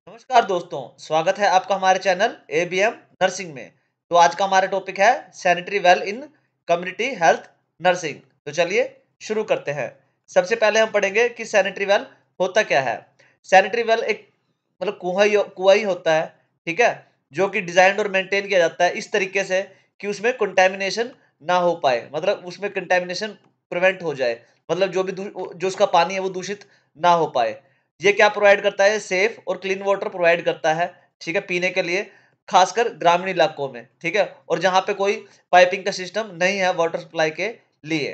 नमस्कार दोस्तों, स्वागत है आपका हमारे चैनल एबीएम नर्सिंग में। तो आज का हमारा टॉपिक है sanitary well in community health nursing. तो चलिए शुरू करते हैं। सबसे पहले हम पढ़ेंगे कि सैनिटरी वेल होता क्या है। सैनिटरी वेल एक मतलब कुआं ही होता है, ठीक है, जो कि डिजाइन और मेंटेन किया जाता है इस तरीके से कि उसमें कंटेमिनेशन ना हो पाए, मतलब उसमें कंटेमिनेशन प्रिवेंट हो जाए, मतलब जो उसका पानी है वो दूषित ना हो पाए। ये क्या प्रोवाइड करता है? सेफ और क्लीन वाटर प्रोवाइड करता है, ठीक है, पीने के लिए, खासकर ग्रामीण इलाकों में, ठीक है, और जहां पे कोई पाइपिंग का सिस्टम नहीं है वाटर सप्लाई के लिए।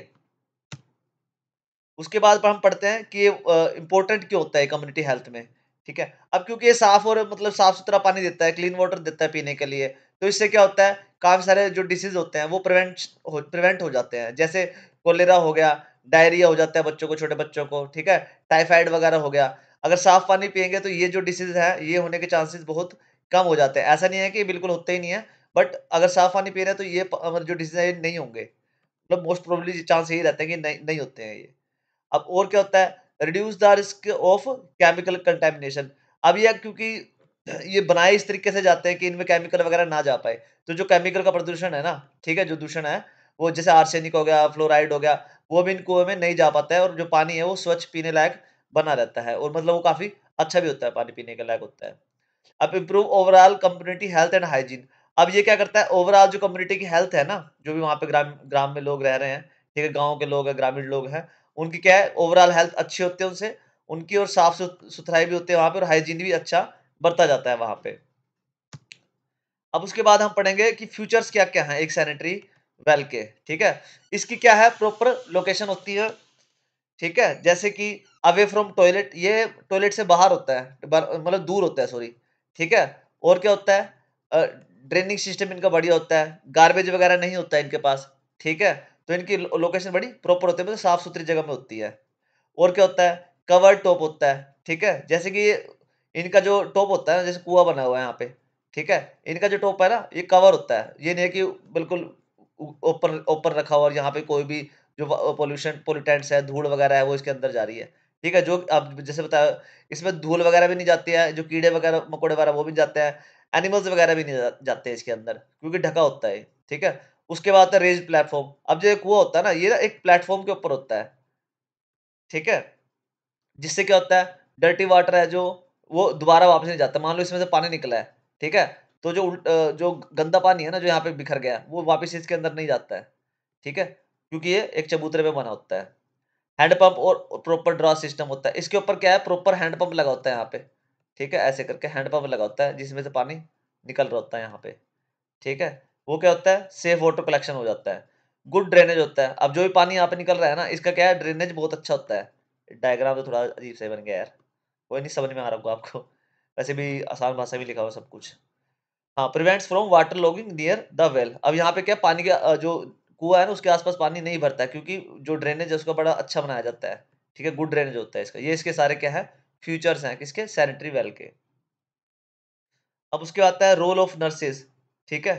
उसके बाद हम पढ़ते हैं कि ये इंपॉर्टेंट क्यों होता है कम्युनिटी हेल्थ में, ठीक है। अब क्योंकि ये साफ और मतलब साफ सुथरा पानी देता है, क्लीन वाटर देता है पीने के लिए, तो इससे क्या होता है, काफी सारे जो डिसीज होते हैं वो प्रिवेंट हो जाते हैं। जैसे कोलेरा हो गया, डायरिया हो जाता है बच्चों को, छोटे बच्चों को, ठीक है, टाइफाइड वगैरह हो गया। अगर साफ पानी पियेंगे तो ये जो डिसीज है ये होने के चांसेस बहुत कम हो जाते हैं। ऐसा नहीं है कि बिल्कुल होते ही नहीं है, बट अगर साफ पानी पी रहे हैं तो ये मतलब जो डिसीज है ये नहीं होंगे, मतलब मोस्ट प्रोबेबली चांस यही रहता है कि नहीं नहीं होते हैं ये। अब और क्या होता है, reduce the risk of chemical contamination. अब ये क्योंकि ये बनाए इस तरीके से जाते हैं कि इनमें केमिकल वगैरह ना जा पाए, तो जो केमिकल का प्रदूषण है ना, ठीक है, जो दूषण है वो जैसे आर्सेनिक हो गया, फ्लोराइड हो गया, वो भी इन कुएं में नहीं जा पाता है और जो पानी है वो स्वच्छ पीने लायक बना रहता है, और मतलब वो काफी अच्छा भी होता है, पानी पीने के लायक होता है। अब improve overall community health and hygiene. अब ये क्या करता है, ओवरऑल जो कम्युनिटी की हेल्थ है ना, जो भी वहाँ पे ग्राम ग्राम में लोग रह रहे हैं, ठीक है, गाँव के लोग हैं, ग्रामीण लोग हैं, उनकी क्या है, ओवरऑल हेल्थ अच्छी होती है उनसे, उनकी, और साफ सुथराई भी होती है वहाँ पे, और हाइजीन भी अच्छा बरता जाता है वहाँ पे। अब उसके बाद हम पढ़ेंगे कि फ्यूचर्स क्या-क्या हैं एक सैनिटरी वेल के, ठीक है। इसकी क्या है, प्रॉपर लोकेशन होती है, ठीक है, जैसे कि अवे फ्रॉम टॉयलेट, ये टॉयलेट से बाहर होता है, मतलब दूर होता है, सॉरी, ठीक है। और क्या होता है, ड्रेनिंग सिस्टम इनका बढ़िया होता है, गार्बेज वगैरह नहीं होता है इनके पास, ठीक है, तो इनकी लोकेशन बड़ी प्रॉपर होती है, मतलब साफ सुथरी जगह में होती है। और क्या होता है, कवर्ड टॉप होता है, ठीक है, जैसे कि इनका जो टॉप होता है ना, जैसे कुआं बना हुआ है यहाँ पे, ठीक है, इनका जो टॉप है ना ये कवर होता है, ये नहीं है कि बिल्कुल ऊपर ऊपर रखा हुआ और यहाँ पे कोई भी जो पोल्यूटेंट्स है, धूल वगैरह है वो इसके अंदर जा रही है, ठीक है, जो अब जैसे बताया, इसमें धूल वगैरह भी नहीं जाती है, जो कीड़े वगैरह मकोड़े वगैरह वो भी जाते हैं, एनिमल्स वगैरह भी नहीं जाते हैं इसके अंदर, क्योंकि ढका होता है, ठीक है। उसके बाद आता है रेज्ड प्लेटफॉर्म। अब जो ये कुआं होता है ना, ये ना एक प्लेटफॉर्म के ऊपर होता है, ठीक है, जिससे क्या होता है, डर्टी वाटर है जो, वो दोबारा वापस नहीं जाता। मान लो इसमें से पानी निकला है, ठीक है, तो जो गंदा पानी है ना जो यहाँ पे बिखर गया है, वो वापस इसके अंदर नहीं जाता है, ठीक है, क्योंकि ये एक चबूतरे पे बना होता है। हैंड पंप और प्रॉपर ड्रॉ सिस्टम होता है, इसके ऊपर क्या है, प्रॉपर हैंड पंप लगा होता है यहाँ पे, ठीक है, ऐसे करके हैंड पंप लगा होता है जिसमें से पानी निकल रहा होता है यहाँ पे, ठीक है। वो क्या होता है, सेफ वाटर कलेक्शन हो जाता है, गुड ड्रेनेज होता है। अब जो भी पानी यहाँ पे निकल रहा है ना, इसका क्या है, ड्रेनेज बहुत अच्छा होता है। डायग्राम तो थोड़ा अजीब से बन गया यार, कोई नहीं, समझ में आ रहा होगा आपको, वैसे भी आसान भाषा में लिखा हुआ सब कुछ। हाँ, prevents from water logging near the well. अब यहाँ पे क्या, पानी का जो कुआं है ना उसके आसपास पानी नहीं भरता है, क्योंकि जो ड्रेनेज है उसका बड़ा अच्छा बनाया जाता है, ठीक है, गुड ड्रेनेज होता है इसका। ये इसके सारे क्या है, फ्यूचर्स हैं किसके, सैनिटरी वेल के। अब उसके बाद आता है रोल ऑफ नर्सेज, ठीक है,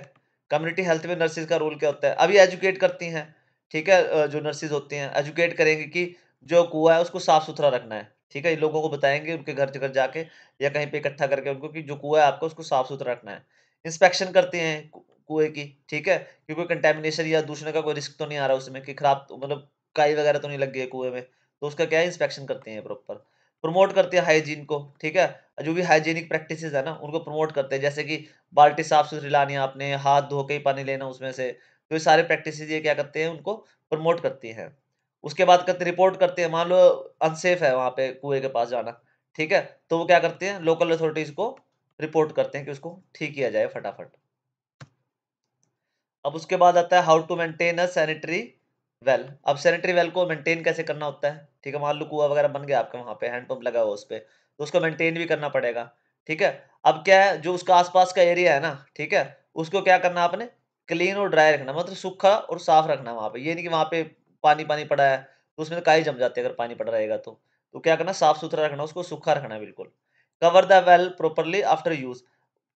कम्युनिटी हेल्थ में नर्सेज का रोल क्या होता है। अभी एजुकेट करती हैं, ठीक है, जो नर्सेज होती हैं एजुकेट करेंगे कि जो कुआं है उसको साफ सुथरा रखना है, ठीक है, इन लोगों को बताएंगे उनके घर घर जाके या कहीं पे इकट्ठा करके उनको कि जो कुआं है आपको उसको साफ सुथरा रखना है। इंस्पेक्शन करते हैं कुएं की, ठीक है, क्योंकि कंटेमिनेशन या दूसरे का कोई रिस्क तो नहीं आ रहा उसमें कि खराब मतलब काई वगैरह तो नहीं लग गई है कुएं में, तो उसका क्या है, इंस्पेक्शन करते हैं प्रॉपर। प्रमोट करते हैं हाइजीन को, ठीक है, जो भी हाइजीनिक प्रैक्टिसेस है ना उनको प्रमोट करते हैं, जैसे कि बाल्टी साफ सुथरी लानी है आपने, हाथ धो के ही पानी लेना उसमें से, तो ये सारे प्रैक्टिसेस ये क्या करते हैं, उनको प्रमोट करती हैं। उसके बाद करते रिपोर्ट करते हैं, मान लो अनसेफ है वहां पे कुएं के पास जाना, ठीक है, तो वो क्या करते हैं, लोकल अथॉरिटीज को रिपोर्ट करते हैं कि उसको ठीक किया जाए फटाफट। अब उसके बाद आता है how to maintain a sanitary well. अब सैनिटरी वेल को मेंटेन कैसे करना होता है, ठीक है, मान लो कुआं वगैरह बन गया आपका, वहां पे हैंडपंप लगा हुआ उस पे, तो उसको मेंटेन भी करना पड़ेगा, ठीक है। अब क्या है, जो उसका आसपास का एरिया है ना, ठीक है, उसको क्या करना आपने, क्लीन और ड्राई रखना, मतलब सूखा और साफ रखना वहां पे। ये नहीं कि वहां पे पानी पानी पड़ा है तो उसमें तो काई जम जाती है अगर पानी पड़ रहेगा तो क्या करना, साफ सुथरा रखना, उसको सूखा रखना बिल्कुल। Cover the well properly after use.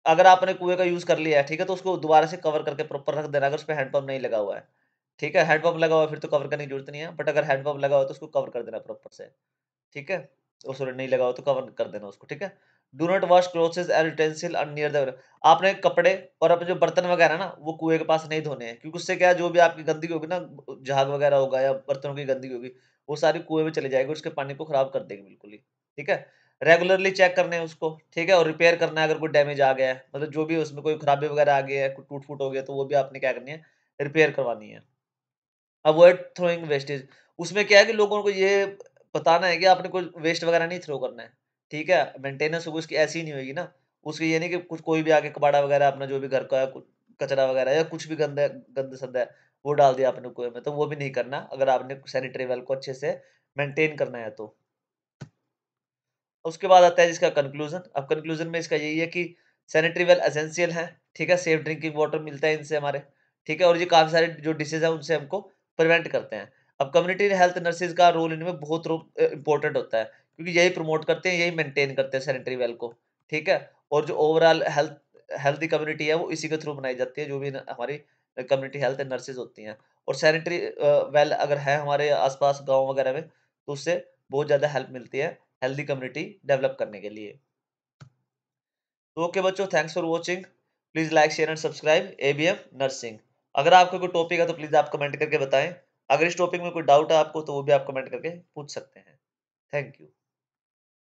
अगर आपने कुएँ का यूज़ कर लिया है, ठीक है, तो उसको दोबारा से कवर करके प्रॉपर रख देना, अगर उसपे हैंडपंप नहीं लगा हुआ है, ठीक है? हैंडपंप लगा हुआ है फिर तो कवर करने की ज़रूरत नहीं है, बट अगर हैंडपंप लगा हुआ है तो उसको कवर कर देना प्रॉपर से, ठीक है? सॉरी नहीं लगा हो तो कवर कर देना उसको, ठीक है। Do not wash clothes and utensil near the, आपने कपड़े और अपने जो बर्तन वगैरह ना वो कुएं के पास नहीं धोने हैं, क्योंकि उससे क्या है, जो भी आपकी गंदगी होगी ना, झाग वगैरह होगा या बर्तनों की गंदगी होगी, वो सारी कुएं में चली जाएगी, उसके पानी को खराब कर देगी बिल्कुल ही, ठीक है। रेगुलरली चेक करने हैं उसको, ठीक है, और रिपेयर करना है अगर कोई डैमेज आ गया है, मतलब जो भी उसमें कोई खराबी वगैरह आ गई है, कोई टूट फूट हो गया, तो वो भी आपने क्या करनी है, रिपेयर करवानी है। अवॉइड थ्रोइंग वेस्टेज, उसमें क्या है कि लोगों को ये बताना है कि आपने कोई वेस्ट वगैरह नहीं थ्रो करना है, ठीक है? मेंटेनेंस होगी उसकी ऐसी ही नहीं होगी ना, उसकी ये नहीं कि कुछ कोई भी आके कबाड़ा वगैरह अपना जो भी घर का कचरा वगैरह या कुछ भी गंद-संद है, वो डाल दिया आपने कुएँ में, तो वो भी नहीं करना अगर आपने सैनिटरी वेल को अच्छे से मेंटेन करना है तो। उसके बाद आता है इसका कंक्लूज़न। अब कंक्लूज़न में इसका यही है कि सैनिटरी वेल एसेंशियल है, ठीक है? सेफ ड्रिंकिंग वाटर मिलता है इनसे हमारे, ठीक है? और ये काफ़ी सारे जो डिसीज़ हैं उनसे हमको प्रिवेंट करते हैं। अब कम्युनिटी हेल्थ नर्सेज़ का रोल इनमें बहुत इम्पोर्टेंट होता है, क्योंकि यही प्रमोट करते हैं, यही मेंटेन करते हैं सैनिटरी वेल को, ठीक है? और जो ओवरऑल हेल्थी कम्युनिटी है वो इसी के थ्रू बनाई जाती है, जो भी न हमारी कम्युनिटी हेल्थ नर्सेज़ होती हैं। और सैनिटरी वेल अगर है हमारे आस-पास गाँव वगैरह में, तो उससे बहुत ज़्यादा हेल्प मिलती है हेल्दी कम्युनिटी डेवलप करने के लिए। तो ओके बच्चों, thanks for watching. Please like, share and subscribe ABM nursing. अगर आपको कोई टॉपिक है तो प्लीज़ आप कमेंट करके बताएँ। अगर इस टॉपिक में कोई डाउट है आपको तो वो भी आप कमेंट करके पूछ सकते हैं। Thank you.